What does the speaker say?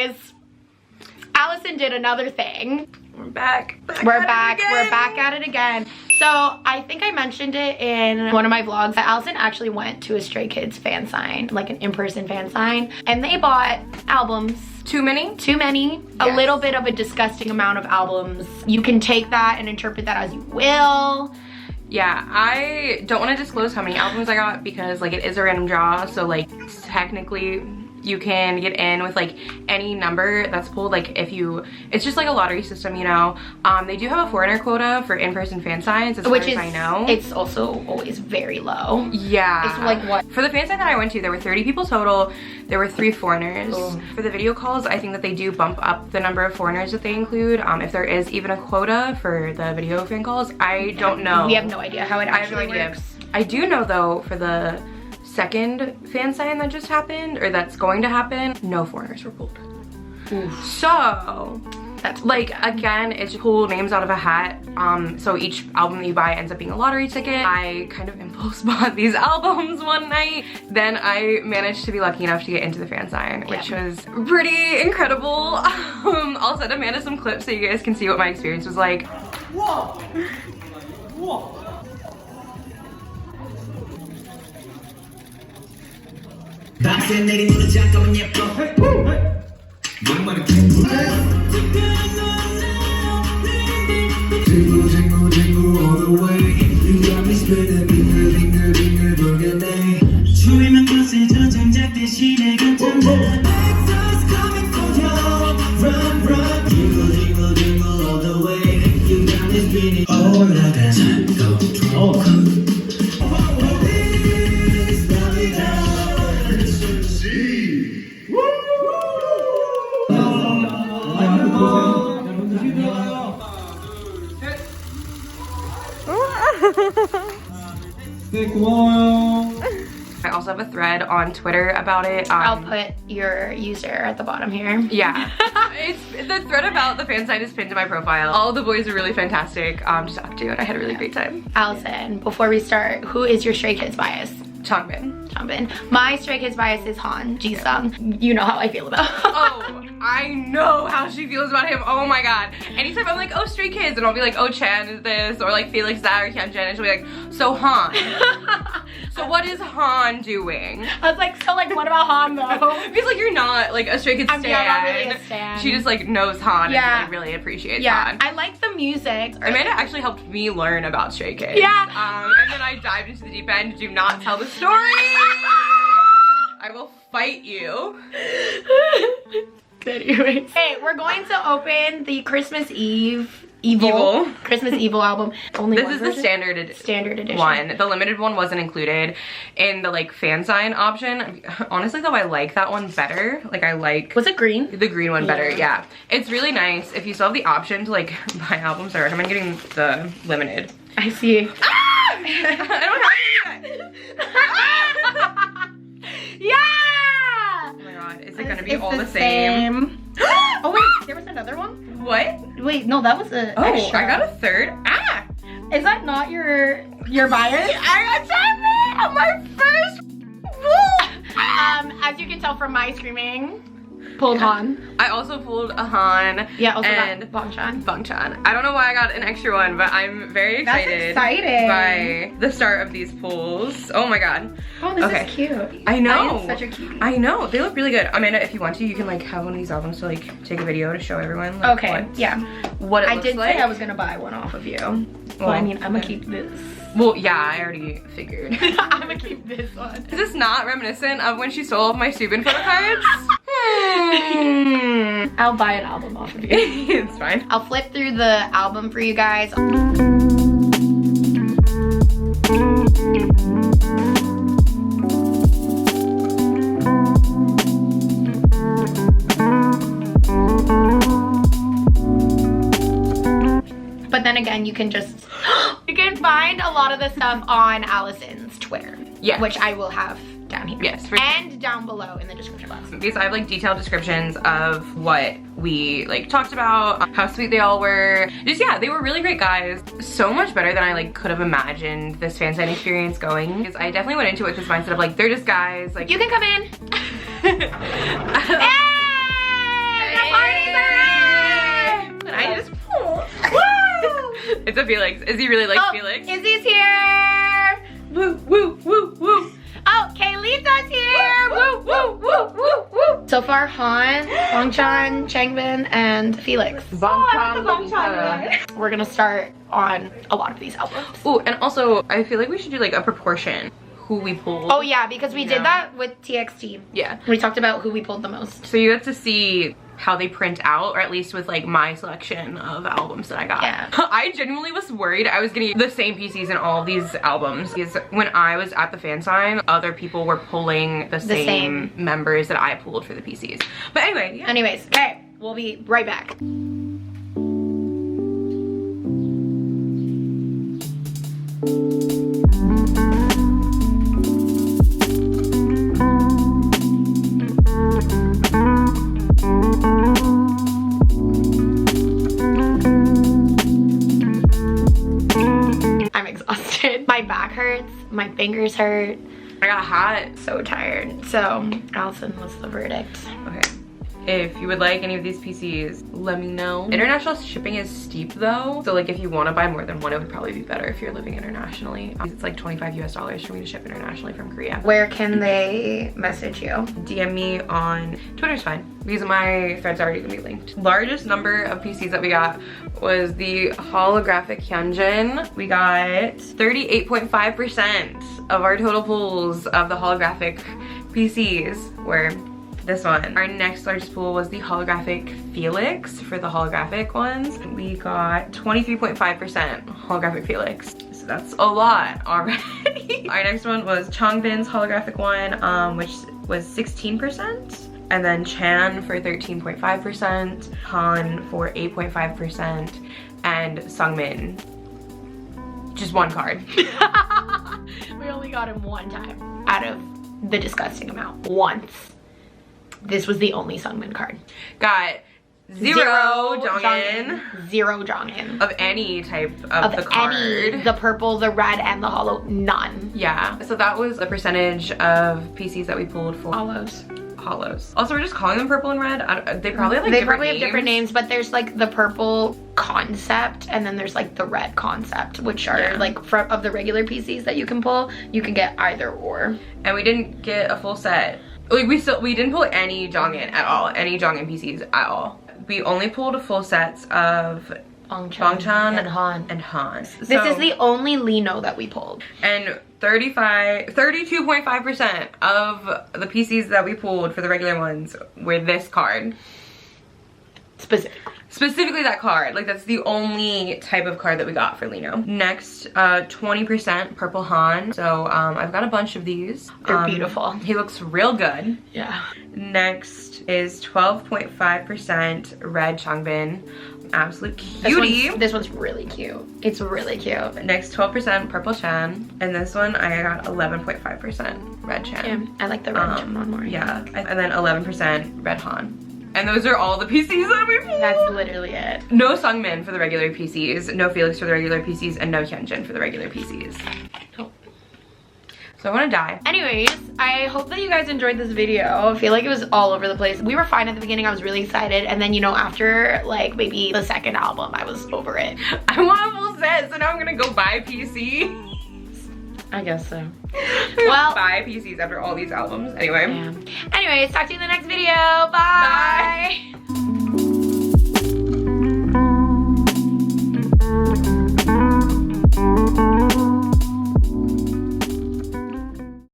guys, Allison did another thing. We're back. We're back at it again. So I think I mentioned it in one of my vlogs that Allison actually went to a Stray Kids fan sign, like an in-person fan sign, and they bought albums. Too many? Too many. Yes. A little bit of a disgusting amount of albums. You can take that and interpret that as you will. Yeah, I don't want to disclose how many albums I got because like it is a random draw, so like technically you can get in with like any number that's pulled. Like if you, it's just like a lottery system, you know. They do have a foreigner quota for in-person fan signs, as far as I know. It's also always very low. Yeah. It's like what? For the fan sign that I went to, there were 30 people total. There were 3 foreigners. Oh. For the video calls, I think that they do bump up the number of foreigners that they include. If there is even a quota for the video fan calls, I don't know. We have no idea how it actually works. I do know though, for the second fan sign that just happened, or that's going to happen, no foreigners were pulled. Oof. So that's like, again, it's just pull names out of a hat. So each album that you buy ends up being a lottery ticket. I kind of impulse bought these albums one night. Then I managed to be lucky enough to get into the fan sign, which was pretty incredible. I'll send Amanda some clips so you guys can see what my experience was like. Whoa! Whoa! I also have a thread on Twitter about it. I'll put your user at the bottom here. Yeah. It's the thread about the fan sign is pinned to my profile. All of the boys are really fantastic to talk to, and I had a really great time. Allison, before we start, who is your Stray Kids bias? Changbin. My Stray Kids bias is Han Ji-sung. You know how I feel about him. Oh, I know how she feels about him. Oh my god. Anytime I'm like, oh, Stray Kids, and I'll be like, oh, Chan is this, or like Felix that, or Hyunjin, and she'll be like, so Han. So what is Han doing? I was like, so like, what about Han though? Because like you're not like a Stray Kids stan. I'm not really a stan. She just like knows Han and like really appreciates Han. I like the music. Amanda actually helped me learn about Stray Kids. Yeah. And then I dived into the deep end. Do not tell the story. I will fight you. Anyways. Hey, we're going to open the Christmas Eve Evel. Christmas Evel album. Only this is the standard edition one. The limited one wasn't included in the like fan sign option. Honestly though, I like that one better. Like I like, was it green? The green one better. Yeah, it's really nice. If you still have the option to like buy albums, I recommend getting the limited. I see. Ah! I don't have it. Yeah. Oh my god, is it gonna be all the same? Oh wait, there was another one? What? Wait, no, that was a extra. I got a third. Ah! Is that not your bias? I got 7 on my first pull. As you can tell from my screaming, pulled Han. I also pulled a Han. Yeah, also and Bangchan. I don't know why I got an extra one, but I'm very excited. That's exciting. By the start of these pulls. Oh my god. Oh, this is cute. I know. Such a cutie. I know. They look really good. Amanda, if you want to, you can like have one of these albums to like take a video to show everyone. Like, okay. What it looks like. I did say I was gonna buy one off of you. Well, I mean, I'm gonna keep this. Well, yeah, I already figured. I'm gonna keep this one. Is this not reminiscent of when she stole all of my Subin photo cards? I'll buy an album off of you. It's fine. I'll flip through the album for you guys. But then again, you can find a lot of the stuff on Allison's Twitter. Yeah. Which I will have down here. Yes. And down below in the description box. Because I have like detailed descriptions of what we like talked about, how sweet they all were. Just yeah, they were really great guys. So much better than I like could have imagined this fan sign experience going. Because I definitely went into it with this mindset of like, they're just guys. Like, you can come in. It's a Felix. Izzy really likes Felix. Izzy's here. Woo, woo, woo, woo. Oh, Kaylita's here. Woo, woo, woo, woo, woo. So far, Han, Bongchan, Changbin, and Felix. We're gonna start on a lot of these albums. Ooh, and also, I feel like we should do like a proportion. Who we pulled. Oh yeah, because we did that with TXT. Yeah. We talked about who we pulled the most. So you have to see how they print out, or at least with like my selection of albums that I got. Yeah. I genuinely was worried I was gonna get the same PCs in all of these albums, because when I was at the fan sign, other people were pulling the same members that I pulled for the PCs. But anyway, yeah. Anyways, okay, we'll be right back. My back hurts, my fingers hurt. I got hot. So tired. So, Allison, what's the verdict? Okay. If you would like any of these PCs, let me know. International shipping is steep though. So like if you want to buy more than one, it would probably be better if you're living internationally. It's like $25 US for me to ship internationally from Korea. Where can they message you? DM me on Twitter's fine, because my thread's already gonna be linked. Largest number of PCs that we got was the holographic Hyunjin. We got 38.5% of our total pulls of the holographic PCs were this one. Our next largest pool was the holographic Felix for the holographic ones. We got 23.5% holographic Felix. So that's a lot already. Our next one was Changbin's holographic one, which was 16%. And then Chan for 13.5%, Han for 8.5%, and Sungmin, just one card. We only got him one time out of the disgusting amount. Once. This was the only Sungmin card. Got zero Jongin. Zero Jongin. Of any type of the card. Any, the purple, the red, and the hollow, none. Yeah, so that was the percentage of PCs that we pulled for Hollows. Also, we're just calling them purple and red. They probably have like have different names, but there's like the purple concept, and then there's like the red concept, which are like of the regular PCs that you can pull. You can get either or. And we didn't get a full set. Like we didn't pull any Jongin at all, any Jongin PCs at all. We only pulled full sets of Bongchan and Han. This is the only Lino that we pulled. And 32.5% of the PCs that we pulled for the regular ones were this card. Specifically that card. Like that's the only type of card that we got for Lino. Next, 20% purple Han. So I've got a bunch of these. They're beautiful. He looks real good. Yeah. Next is 12.5% red Changbin. Absolute cutie. This one's really cute. It's really cute. Next, 12% purple Chan. And this one I got 11.5% red Chan. Yeah, I like the red Chan one more. Yeah. And then 11% red Han. And those are all the PCs that we pulled. That's literally it. No Sungmin for the regular PCs, no Felix for the regular PCs, and no Hyunjin for the regular PCs. Oh. So I wanna die. Anyways, I hope that you guys enjoyed this video. I feel like it was all over the place. We were fine at the beginning, I was really excited. And then, you know, after like maybe the second album, I was over it. I want a full set, so now I'm gonna go buy PC. I guess so. Well, buy PCs after all these albums. Anyway. Yeah. Anyways, talk to you in the next video. Bye.